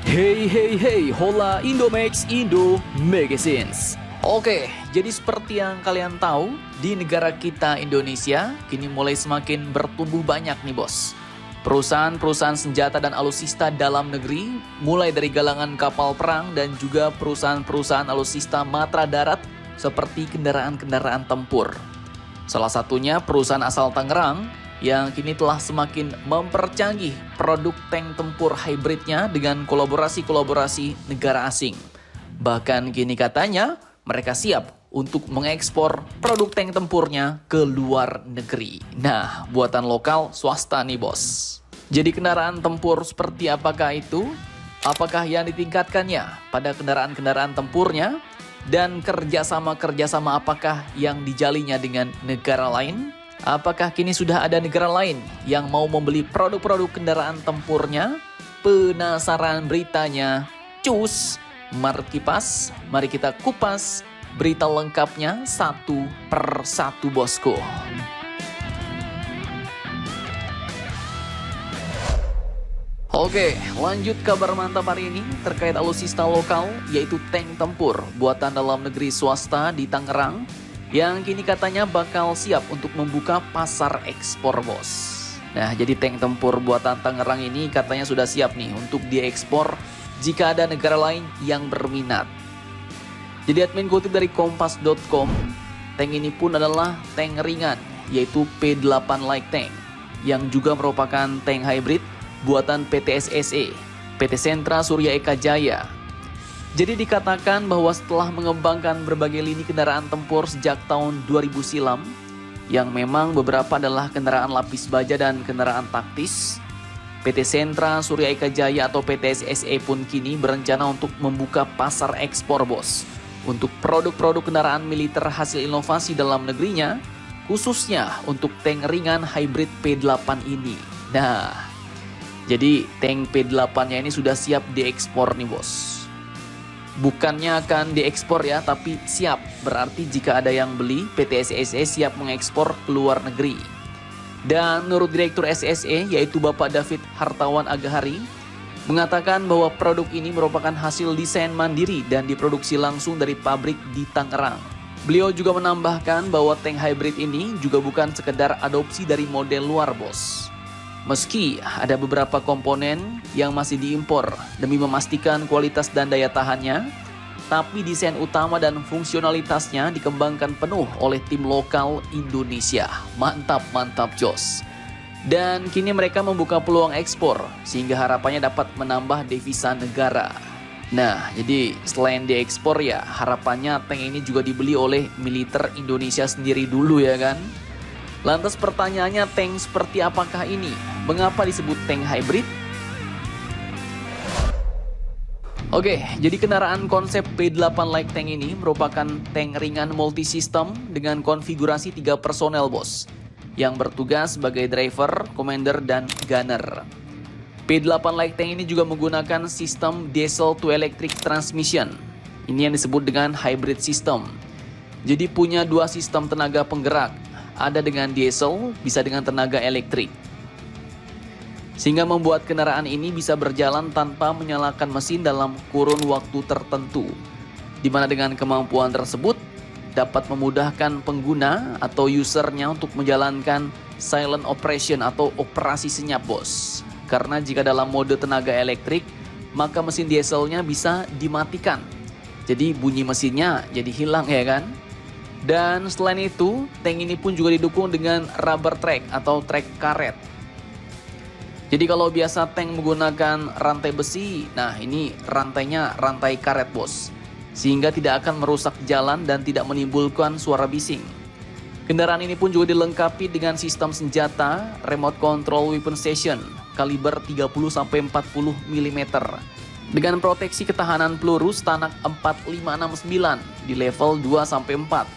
Hey hey hey, hola Indomax Indo Magazines. Oke, jadi seperti yang kalian tahu, di negara kita Indonesia kini mulai semakin bertumbuh banyak nih bos. Perusahaan-perusahaan senjata dan alutsista dalam negeri, mulai dari galangan kapal perang dan juga perusahaan-perusahaan alutsista matra darat seperti kendaraan-kendaraan tempur. Salah satunya perusahaan asal Tangerang yang kini telah semakin mempercanggih produk tank tempur hybridnya dengan kolaborasi-kolaborasi negara asing. Bahkan kini katanya mereka siap untuk mengekspor produk tank tempurnya ke luar negeri. Nah, buatan lokal swasta nih bos. Jadi kendaraan tempur seperti apakah itu? Apakah yang ditingkatkannya pada kendaraan-kendaraan tempurnya? Dan kerjasama-kerjasama apakah yang dijalinya dengan negara lain? Apakah kini sudah ada negara lain yang mau membeli produk-produk kendaraan tempurnya? Penasaran beritanya? Cus! Mari kipas, mari kita kupas berita lengkapnya satu per satu bosku. Oke, lanjut kabar mantap hari ini terkait alutsista lokal yaitu tank tempur buatan dalam negeri swasta di Tangerang yang kini katanya bakal siap untuk membuka pasar ekspor bos. Nah, jadi tank tempur buatan Tangerang ini katanya sudah siap nih untuk diekspor jika ada negara lain yang berminat. Jadi admin kutip dari kompas.com, tank ini pun adalah tank ringan yaitu P8 Light Tank yang juga merupakan tank hybrid buatan PT SSE, PT Sentra Surya Eka Jaya. Jadi dikatakan bahwa setelah mengembangkan berbagai lini kendaraan tempur sejak tahun 2000 silam, yang memang beberapa adalah kendaraan lapis baja dan kendaraan taktis, PT Sentra Surya Eka Jaya atau PT SSE pun kini berencana untuk membuka pasar ekspor bos, untuk produk-produk kendaraan militer hasil inovasi dalam negerinya, khususnya untuk tank ringan hybrid P8 ini. Nah, jadi tank P8-nya ini sudah siap diekspor nih bos. Bukannya akan diekspor ya, tapi siap. Berarti jika ada yang beli, PT SSE siap mengekspor ke luar negeri. Dan menurut Direktur SSE, yaitu Bapak David Hartawan Agahari, mengatakan bahwa produk ini merupakan hasil desain mandiri dan diproduksi langsung dari pabrik di Tangerang. Beliau juga menambahkan bahwa tank hybrid ini juga bukan sekedar adopsi dari model luar bos. Meski ada beberapa komponen yang masih diimpor demi memastikan kualitas dan daya tahannya, tapi desain utama dan fungsionalitasnya dikembangkan penuh oleh tim lokal Indonesia. Mantap, mantap jos. Dan kini mereka membuka peluang ekspor sehingga harapannya dapat menambah devisa negara. Nah, jadi selain diekspor ya, harapannya tank ini juga dibeli oleh militer Indonesia sendiri dulu ya kan. Lantas pertanyaannya, tank seperti apakah ini? Mengapa disebut tank hybrid? Oke, jadi kendaraan konsep P8 Light Tank ini merupakan tank ringan multisistem dengan konfigurasi 3 personel bos, yang bertugas sebagai driver, commander, dan gunner. P8 Light Tank ini juga menggunakan sistem diesel to electric transmission. Ini yang disebut dengan hybrid system. Jadi punya 2 sistem tenaga penggerak. Ada dengan diesel, bisa dengan tenaga elektrik. Sehingga membuat kendaraan ini bisa berjalan tanpa menyalakan mesin dalam kurun waktu tertentu. Di mana dengan kemampuan tersebut dapat memudahkan pengguna atau usernya untuk menjalankan silent operation atau operasi senyap bos. Karena jika dalam mode tenaga elektrik, maka mesin dieselnya bisa dimatikan. Jadi bunyi mesinnya jadi hilang ya kan? Dan selain itu, tank ini pun juga didukung dengan rubber track atau trek karet. Jadi kalau biasa tank menggunakan rantai besi, nah ini rantainya rantai karet bos. Sehingga tidak akan merusak jalan dan tidak menimbulkan suara bising. Kendaraan ini pun juga dilengkapi dengan sistem senjata, remote control weapon station, kaliber 30-40 mm. Dengan proteksi ketahanan peluru Stanak 4569 di level 2-4.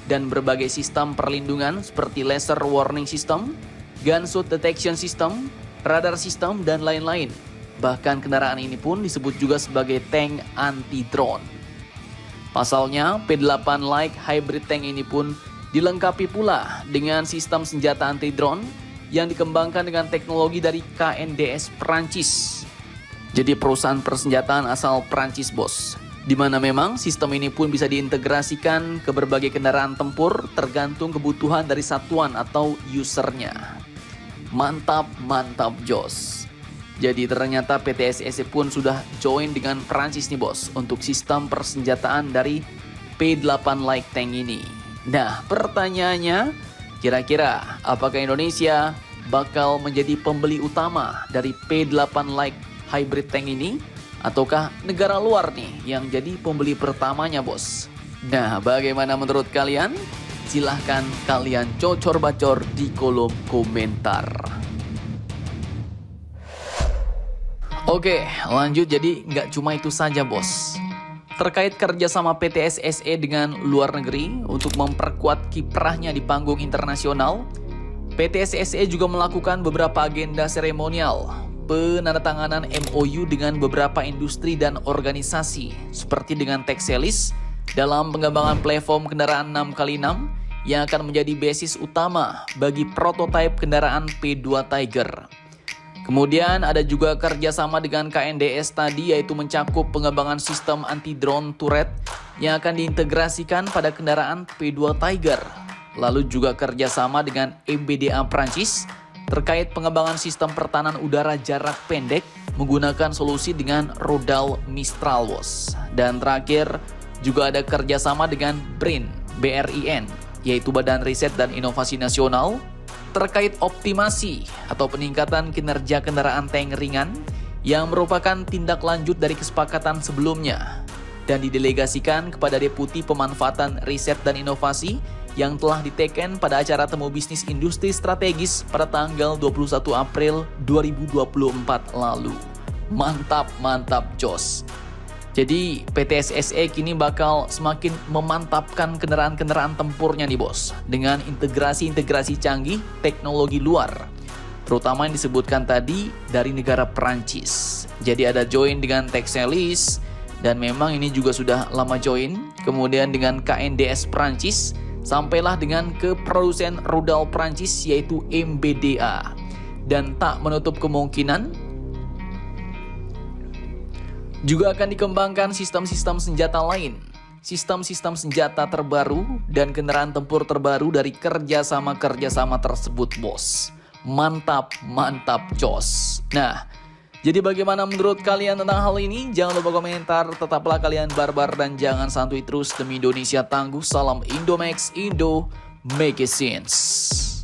Dan berbagai sistem perlindungan seperti laser warning system, gunshot detection system, radar system, dan lain-lain. Bahkan kendaraan ini pun disebut juga sebagai tank anti-drone. Pasalnya, P8 Light Hybrid Tank ini pun dilengkapi pula dengan sistem senjata anti-drone yang dikembangkan dengan teknologi dari KNDS Perancis. Jadi perusahaan persenjataan asal Prancis, bos. Di mana memang sistem ini pun bisa diintegrasikan ke berbagai kendaraan tempur tergantung kebutuhan dari satuan atau usernya. Mantap, mantap jos. Jadi ternyata PT SSE pun sudah join dengan Prancis nih bos untuk sistem persenjataan dari P8 Light Tank ini. Nah pertanyaannya, kira-kira apakah Indonesia bakal menjadi pembeli utama dari P8 Light Hybrid Tank ini? Ataukah negara luar nih yang jadi pembeli pertamanya bos? Nah bagaimana menurut kalian? Silahkan kalian cocor-bacor di kolom komentar. Oke lanjut, jadi nggak cuma itu saja bos. Terkait kerjasama PT SSE dengan luar negeri untuk memperkuat kiprahnya di panggung internasional, PT SSE juga melakukan beberapa agenda seremonial penandatanganan MOU dengan beberapa industri dan organisasi seperti dengan Texelis dalam pengembangan platform kendaraan 6x6 yang akan menjadi basis utama bagi prototipe kendaraan P2 Tiger. Kemudian ada juga kerjasama dengan KNDS tadi, yaitu mencakup pengembangan sistem anti-drone turret yang akan diintegrasikan pada kendaraan P2 Tiger. Lalu juga kerjasama dengan MBDA Prancis terkait pengembangan sistem pertahanan udara jarak pendek menggunakan solusi dengan rudal Mistral bos. Dan terakhir juga ada kerjasama dengan BRIN, yaitu Badan Riset dan Inovasi Nasional terkait optimasi atau peningkatan kinerja kendaraan tank ringan yang merupakan tindak lanjut dari kesepakatan sebelumnya dan didelegasikan kepada Deputi Pemanfaatan Riset dan Inovasi yang telah diteken pada acara Temu Bisnis Industri Strategis pada tanggal 21 April 2024 lalu. Mantap, mantap jos. Jadi PT SSE kini bakal semakin memantapkan kendaraan-kendaraan tempurnya nih bos, dengan integrasi-integrasi canggih teknologi luar, terutama yang disebutkan tadi dari negara Perancis. Jadi ada join dengan Texelis, dan memang ini juga sudah lama join, kemudian dengan KNDS Perancis, sampailah dengan ke produsen rudal Prancis yaitu MBDA. Dan tak menutup kemungkinan juga akan dikembangkan sistem-sistem senjata lain, sistem-sistem senjata terbaru dan kendaraan tempur terbaru dari kerjasama-kerjasama tersebut bos. Mantap, mantap jos. Nah, jadi bagaimana menurut kalian tentang hal ini? Jangan lupa komentar, tetaplah kalian barbar dan jangan santuy terus demi Indonesia tangguh. Salam Indomax, Indo, make it sense.